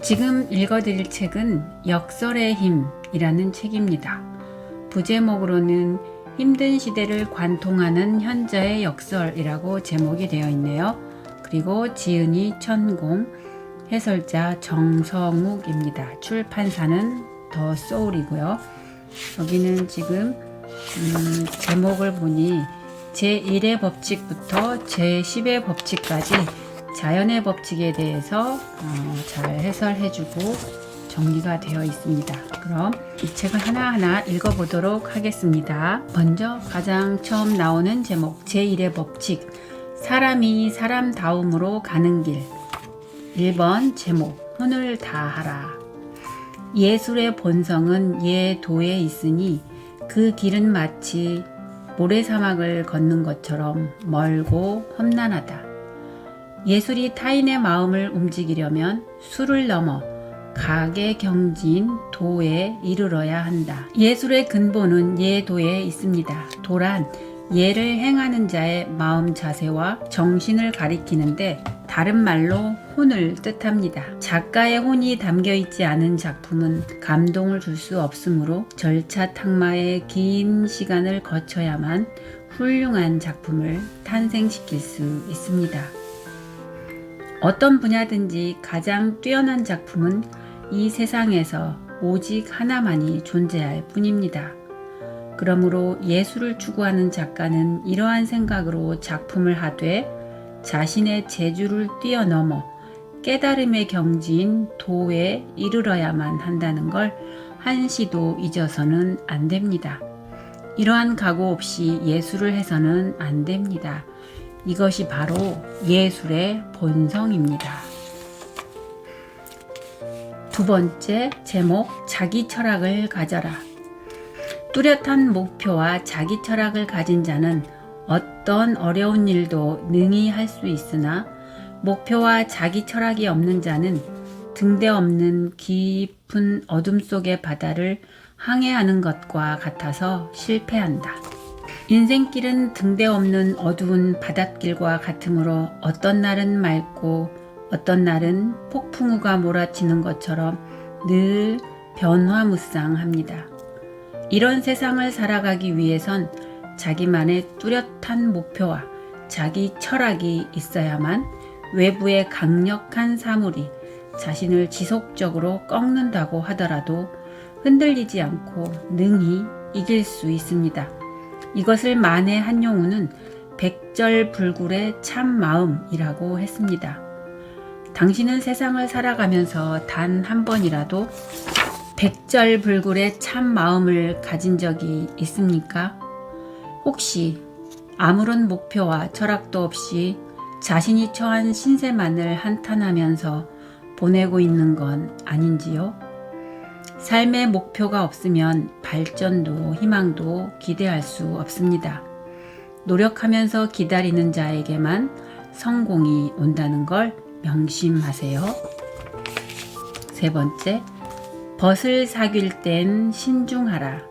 지금 읽어드릴 책은 역설의 힘이라는 책입니다. 부제목으로는 힘든 시대를 관통하는 현자의 역설이라고 제목이 되어 있네요. 그리고 지은이 천공, 해설자 정성욱입니다. 출판사는 더 소울이고요. 여기는 지금 제목을 보니 제1의 법칙부터 제10의 법칙까지 자연의 법칙에 대해서 잘 해설해주고 정리가 되어 있습니다. 그럼 이 책을 하나하나 읽어보도록 하겠습니다. 먼저 가장 처음 나오는 제목, 제1의 법칙, 사람이 사람다움으로 가는 길. 1번 제목, 혼을 다하라. 예술의 본성은 예도에 있으니 그 길은 마치 모래사막을 걷는 것처럼 멀고 험난하다. 예술이 타인의 마음을 움직이려면 수를 넘어 각의 경지인 도에 이르러야 한다. 예술의 근본은 예도에 있습니다. 도란 예를 행하는 자의 마음 자세와 정신을 가리키는데 다른 말로 혼을 뜻합니다. 작가의 혼이 담겨 있지 않은 작품은 감동을 줄 수 없으므로 절차탁마의 긴 시간을 거쳐야만 훌륭한 작품을 탄생시킬 수 있습니다. 어떤 분야든지 가장 뛰어난 작품은 이 세상에서 오직 하나만이 존재할 뿐입니다. 그러므로 예술을 추구하는 작가는 이러한 생각으로 작품을 하되 자신의 재주를 뛰어넘어 깨달음의 경지인 도에 이르러야만 한다는 걸 한시도 잊어서는 안 됩니다. 이러한 각오 없이 예술을 해서는 안 됩니다. 이것이 바로 예술의 본성입니다. 두 번째 제목, 자기 철학을 가져라. 뚜렷한 목표와 자기 철학을 가진 자는 어떤 어려운 일도 능히 할 수 있으나 목표와 자기 철학이 없는 자는 등대 없는 깊은 어둠 속의 바다를 항해하는 것과 같아서 실패한다. 인생길은 등대 없는 어두운 바닷길과 같으므로 어떤 날은 맑고 어떤 날은 폭풍우가 몰아치는 것처럼 늘 변화무쌍합니다. 이런 세상을 살아가기 위해선 자기만의 뚜렷한 목표와 자기 철학이 있어야만 외부의 강력한 사물이 자신을 지속적으로 꺾는다고 하더라도 흔들리지 않고 능히 이길 수 있습니다. 이것을 만해 한용우는 백절불굴의 참마음이라고 했습니다. 당신은 세상을 살아가면서 단 한 번이라도 백절불굴의 참마음을 가진 적이 있습니까? 혹시 아무런 목표와 철학도 없이 자신이 처한 신세만을 한탄하면서 보내고 있는 건 아닌지요? 삶의 목표가 없으면 발전도 희망도 기대할 수 없습니다. 노력하면서 기다리는 자에게만 성공이 온다는 걸 명심하세요. 세 번째, 벗을 사귈 땐 신중하라.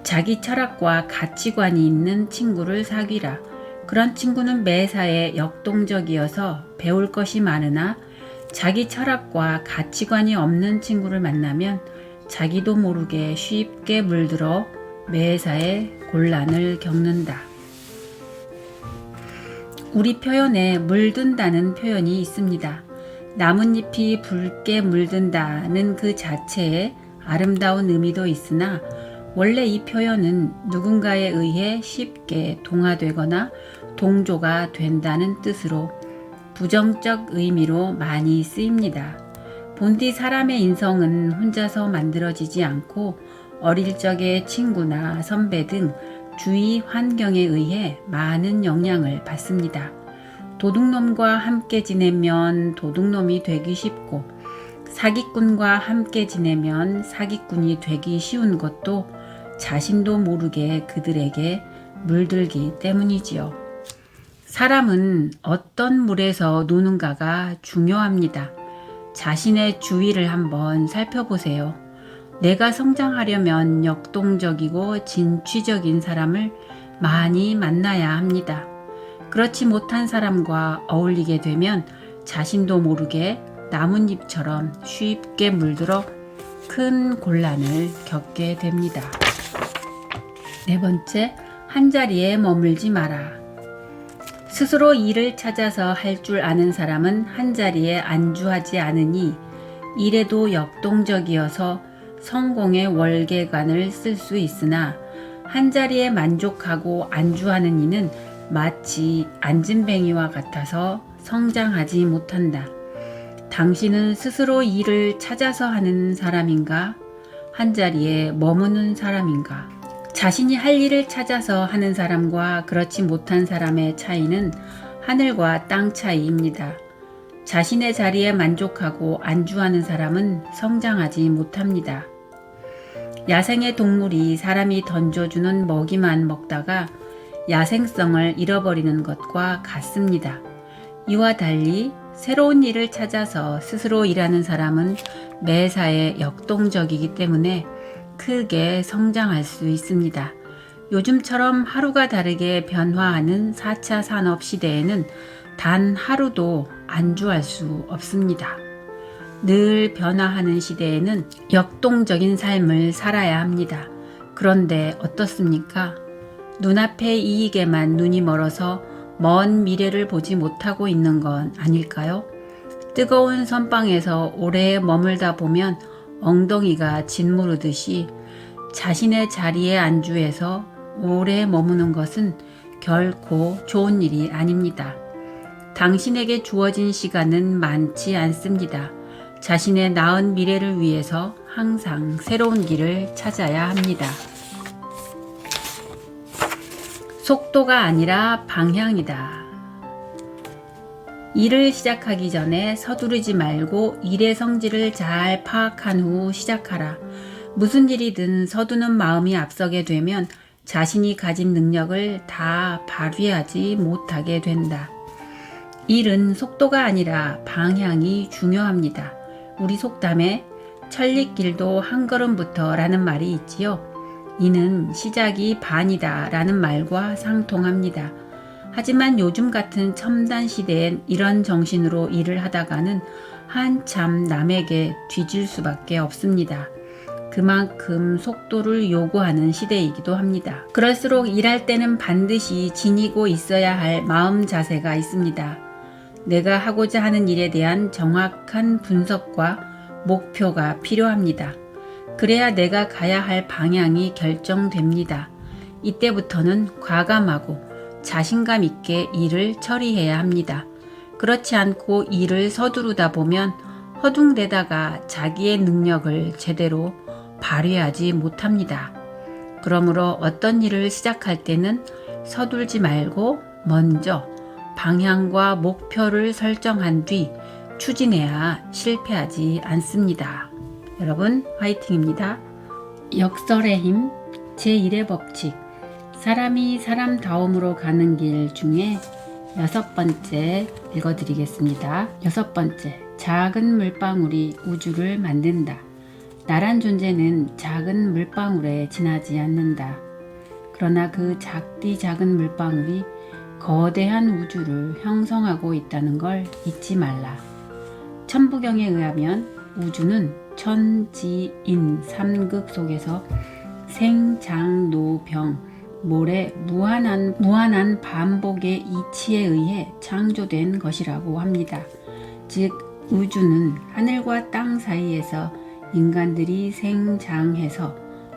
자기 철학과 가치관이 있는 친구를 사귀라. 그런 친구는 매사에 역동적이어서 배울 것이 많으나 자기 철학과 가치관이 없는 친구를 만나면 자기도 모르게 쉽게 물들어 매사에 곤란을 겪는다. 우리 표현에 물든다는 표현이 있습니다. 나뭇잎이 붉게 물든다는 그 자체에 아름다운 의미도 있으나 원래 이 표현은 누군가에 의해 쉽게 동화되거나 동조가 된다는 뜻으로 부정적 의미로 많이 쓰입니다. 본디 사람의 인성은 혼자서 만들어지지 않고 어릴 적의 친구나 선배 등 주위 환경에 의해 많은 영향을 받습니다. 도둑놈과 함께 지내면 도둑놈이 되기 쉽고 사기꾼과 함께 지내면 사기꾼이 되기 쉬운 것도 자신도 모르게 그들에게 물들기 때문이지요. 사람은 어떤 물에서 노는가가 중요합니다. 자신의 주위를 한번 살펴보세요. 내가 성장하려면 역동적이고 진취적인 사람을 많이 만나야 합니다. 그렇지 못한 사람과 어울리게 되면 자신도 모르게 나뭇잎처럼 쉽게 물들어 큰 곤란을 겪게 됩니다. 네 번째, 한자리에 머물지 마라. 스스로 일을 찾아서 할 줄 아는 사람은 한자리에 안주하지 않으니 일에도 역동적이어서 성공의 월계관을 쓸 수 있으나 한자리에 만족하고 안주하는 이는 마치 앉은뱅이와 같아서 성장하지 못한다. 당신은 스스로 일을 찾아서 하는 사람인가? 한자리에 머무는 사람인가? 자신이 할 일을 찾아서 하는 사람과 그렇지 못한 사람의 차이는 하늘과 땅 차이입니다. 자신의 자리에 만족하고 안주하는 사람은 성장하지 못합니다. 야생의 동물이 사람이 던져주는 먹이만 먹다가 야생성을 잃어버리는 것과 같습니다. 이와 달리 새로운 일을 찾아서 스스로 일하는 사람은 매사에 역동적이기 때문에 크게 성장할 수 있습니다. 요즘처럼 하루가 다르게 변화하는 4차 산업 시대에는 단 하루도 안주할 수 없습니다. 늘 변화하는 시대에는 역동적인 삶을 살아야 합니다. 그런데 어떻습니까? 눈앞의 이익에만 눈이 멀어서 먼 미래를 보지 못하고 있는 건 아닐까요? 뜨거운 선방에서 오래 머물다 보면 엉덩이가 짓무르듯이 자신의 자리에 안주해서 오래 머무는 것은 결코 좋은 일이 아닙니다. 당신에게 주어진 시간은 많지 않습니다. 자신의 나은 미래를 위해서 항상 새로운 길을 찾아야 합니다. 속도가 아니라 방향이다. 일을 시작하기 전에 서두르지 말고 일의 성질을 잘 파악한 후 시작하라. 무슨 일이든 서두는 마음이 앞서게 되면 자신이 가진 능력을 다 발휘하지 못하게 된다. 일은 속도가 아니라 방향이 중요합니다. 우리 속담에 천리길도 한 걸음부터 라는 말이 있지요. 이는 시작이 반이다 라는 말과 상통합니다. 하지만 요즘 같은 첨단 시대엔 이런 정신으로 일을 하다가는 한참 남에게 뒤질 수밖에 없습니다. 그만큼 속도를 요구하는 시대이기도 합니다. 그럴수록 일할 때는 반드시 지니고 있어야 할 마음 자세가 있습니다. 내가 하고자 하는 일에 대한 정확한 분석과 목표가 필요합니다. 그래야 내가 가야 할 방향이 결정됩니다. 이때부터는 과감하고 자신감 있게 일을 처리해야 합니다. 그렇지 않고 일을 서두르다 보면 허둥대다가 자기의 능력을 제대로 발휘하지 못합니다. 그러므로 어떤 일을 시작할 때는 서둘지 말고 먼저 방향과 목표를 설정한 뒤 추진해야 실패하지 않습니다. 여러분 화이팅입니다. 역설의 힘 제1의 법칙 사람이 사람다움으로 가는 길 중에 6번째 읽어드리겠습니다. 6번째 작은 물방울이 우주를 만든다. 나란 존재는 작은 물방울에 지나지 않는다. 그러나 그 작디 작은 물방울이 거대한 우주를 형성하고 있다는 걸 잊지 말라. 천부경에 의하면 우주는 천지인 삼극 속에서 생장노병 모래 무한한 반복의 이치에 의해 창조된 것이라고 합니다. 즉 우주는 하늘과 땅 사이에서 인간들이 생장해서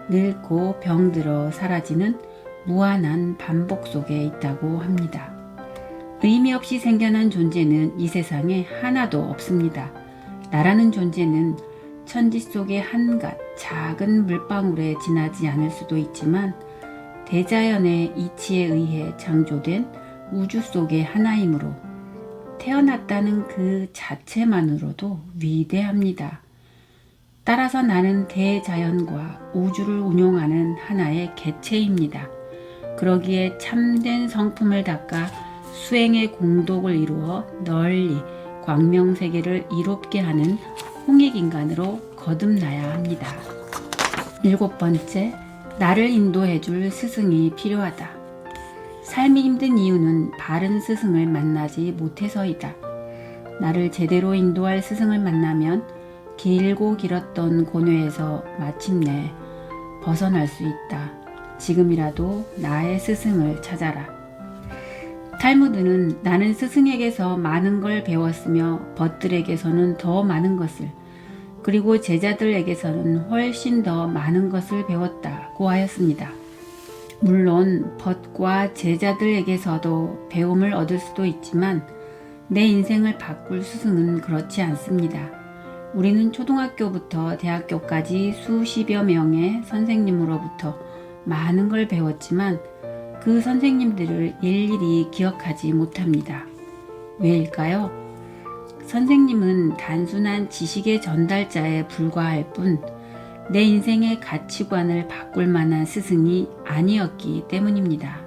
늙고 병들어 사라지는 무한한 반복 속에 있다고 합니다. 의미 없이 생겨난 존재는 이 세상에 하나도 없습니다. 나라는 존재는 천지 속의 한갓 작은 물방울에 지나지 않을 수도 있지만 대자연의 이치에 의해 창조된 우주 속의 하나이므로 태어났다는 그 자체만으로도 위대합니다. 따라서 나는 대자연과 우주를 운용하는 하나의 개체입니다. 그러기에 참된 성품을 닦아 수행의 공덕을 이루어 널리 광명세계를 이롭게 하는 홍익인간으로 거듭나야 합니다. 7번째, 나를 인도해줄 스승이 필요하다. 삶이 힘든 이유는 바른 스승을 만나지 못해서이다. 나를 제대로 인도할 스승을 만나면 길고 길었던 고뇌에서 마침내 벗어날 수 있다. 지금이라도 나의 스승을 찾아라. 탈무드는 나는 스승에게서 많은 걸 배웠으며 벗들에게서는 더 많은 것을, 그리고 제자들에게서는 훨씬 더 많은 것을 배웠다고 하였습니다. 물론 벗과 제자들에게서도 배움을 얻을 수도 있지만 내 인생을 바꿀 스승은 그렇지 않습니다. 우리는 초등학교부터 대학교까지 수십여 명의 선생님으로부터 많은 걸 배웠지만 그 선생님들을 일일이 기억하지 못합니다. 왜일까요? 선생님은 단순한 지식의 전달자에 불과할 뿐 내 인생의 가치관을 바꿀 만한 스승이 아니었기 때문입니다.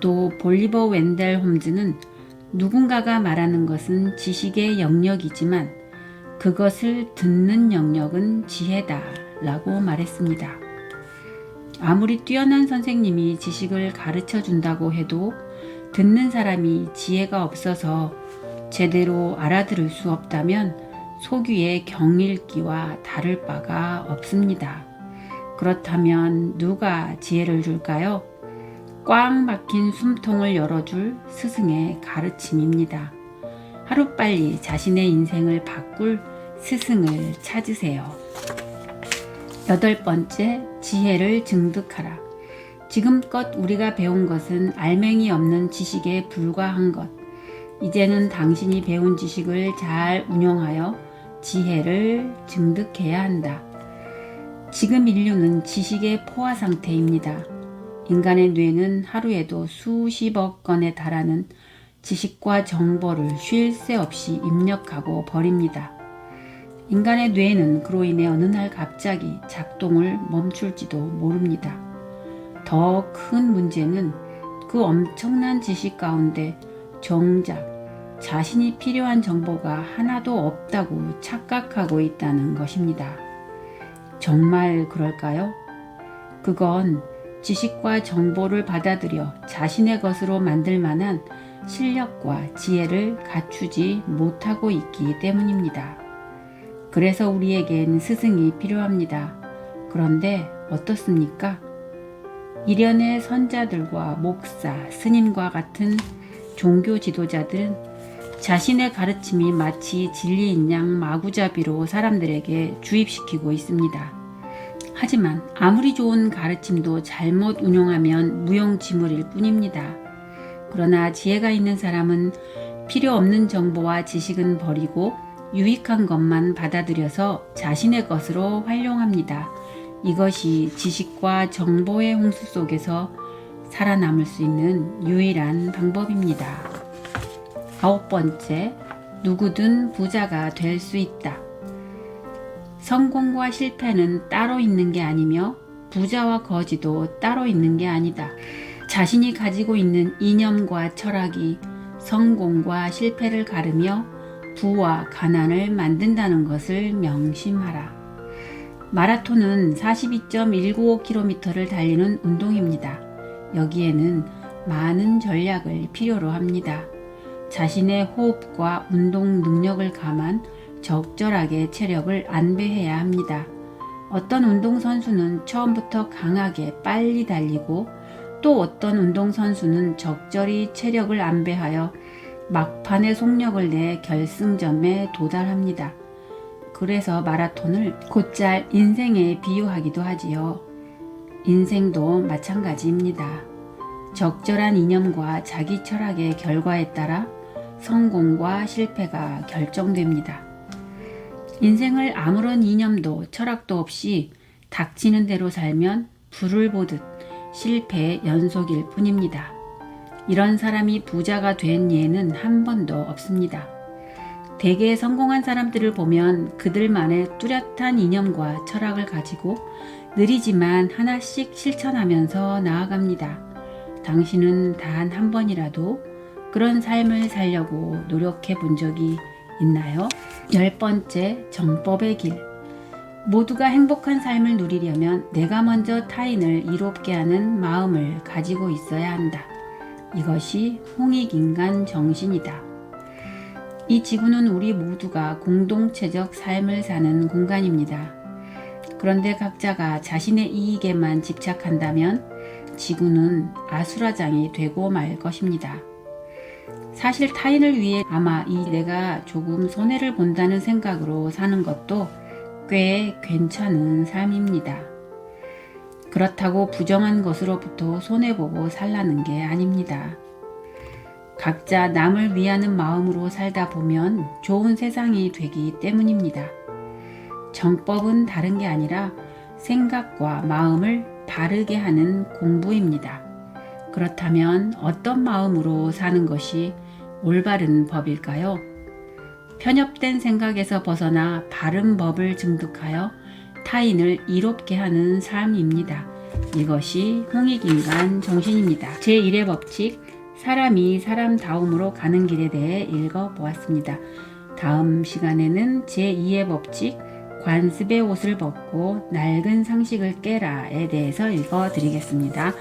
또 볼리버 웬델 홈즈는 누군가가 말하는 것은 지식의 영역이지만 그것을 듣는 영역은 지혜다 라고 말했습니다. 아무리 뛰어난 선생님이 지식을 가르쳐 준다고 해도 듣는 사람이 지혜가 없어서 제대로 알아들을 수 없다면 소귀의 경읽기와 다를 바가 없습니다. 그렇다면 누가 지혜를 줄까요? 꽉 막힌 숨통을 열어줄 스승의 가르침입니다. 하루빨리 자신의 인생을 바꿀 스승을 찾으세요. 8번째, 지혜를 증득하라. 지금껏 우리가 배운 것은 알맹이 없는 지식에 불과한 것. 이제는 당신이 배운 지식을 잘 운용하여 지혜를 증득해야 한다. 지금 인류는 지식의 포화 상태입니다. 인간의 뇌는 하루에도 수십억 건에 달하는 지식과 정보를 쉴 새 없이 입력하고 버립니다. 인간의 뇌는 그로 인해 어느 날 갑자기 작동을 멈출지도 모릅니다. 더 큰 문제는 그 엄청난 지식 가운데 정작 자신이 필요한 정보가 하나도 없다고 착각하고 있다는 것입니다. 정말 그럴까요? 그건 지식과 정보를 받아들여 자신의 것으로 만들 만한 실력과 지혜를 갖추지 못하고 있기 때문입니다. 그래서 우리에겐 스승이 필요합니다. 그런데 어떻습니까? 일련의 선자들과 목사, 스님과 같은 종교 지도자들은 자신의 가르침이 마치 진리인 양 마구잡이로 사람들에게 주입시키고 있습니다. 하지만 아무리 좋은 가르침도 잘못 운용하면 무용지물일 뿐입니다. 그러나 지혜가 있는 사람은 필요 없는 정보와 지식은 버리고 유익한 것만 받아들여서 자신의 것으로 활용합니다. 이것이 지식과 정보의 홍수 속에서 살아남을 수 있는 유일한 방법입니다. 9번째, 누구든 부자가 될 수 있다. 성공과 실패는 따로 있는 게 아니며 부자와 거지도 따로 있는 게 아니다. 자신이 가지고 있는 이념과 철학이 성공과 실패를 가르며 부와 가난을 만든다는 것을 명심하라. 마라톤은 42.195km를 달리는 운동입니다. 여기에는 많은 전략을 필요로 합니다. 자신의 호흡과 운동 능력을 감안 적절하게 체력을 안배해야 합니다. 어떤 운동선수는 처음부터 강하게 빨리 달리고 또 어떤 운동선수는 적절히 체력을 안배하여 막판에 속력을 내 결승점에 도달합니다. 그래서 마라톤을 곧잘 인생에 비유하기도 하지요. 인생도 마찬가지입니다. 적절한 이념과 자기 철학의 결과에 따라 성공과 실패가 결정됩니다. 인생을 아무런 이념도 철학도 없이 닥치는 대로 살면 불을 보듯 실패의 연속일 뿐입니다. 이런 사람이 부자가 된 예는 한 번도 없습니다. 대개 성공한 사람들을 보면 그들만의 뚜렷한 이념과 철학을 가지고 느리지만 하나씩 실천하면서 나아갑니다. 당신은 단 한 번이라도 그런 삶을 살려고 노력해 본 적이 있나요? 10번째, 정법의 길. 모두가 행복한 삶을 누리려면 내가 먼저 타인을 이롭게 하는 마음을 가지고 있어야 한다. 이것이 홍익인간 정신이다. 이 지구는 우리 모두가 공동체적 삶을 사는 공간입니다. 그런데 각자가 자신의 이익에만 집착한다면 지구는 아수라장이 되고 말 것입니다. 사실 타인을 위해 아마 내가 조금 손해를 본다는 생각으로 사는 것도 꽤 괜찮은 삶입니다. 그렇다고 부정한 것으로부터 손해보고 살라는 게 아닙니다. 각자 남을 위하는 마음으로 살다 보면 좋은 세상이 되기 때문입니다. 정법은 다른 게 아니라 생각과 마음을 바르게 하는 공부입니다. 그렇다면 어떤 마음으로 사는 것이 올바른 법일까요? 편협된 생각에서 벗어나 바른 법을 증득하여 타인을 이롭게 하는 삶입니다. 이것이 홍익인간 정신입니다. 제1의 법칙, 사람이 사람다움으로 가는 길에 대해 읽어보았습니다. 다음 시간에는 제2의 법칙, 관습의 옷을 벗고 낡은 상식을 깨라에 대해서 읽어드리겠습니다.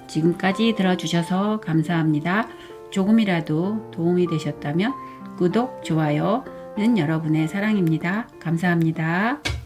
지금까지 들어주셔서 감사합니다. 조금이라도 도움이 되셨다면 구독, 좋아요는 여러분의 사랑입니다. 감사합니다.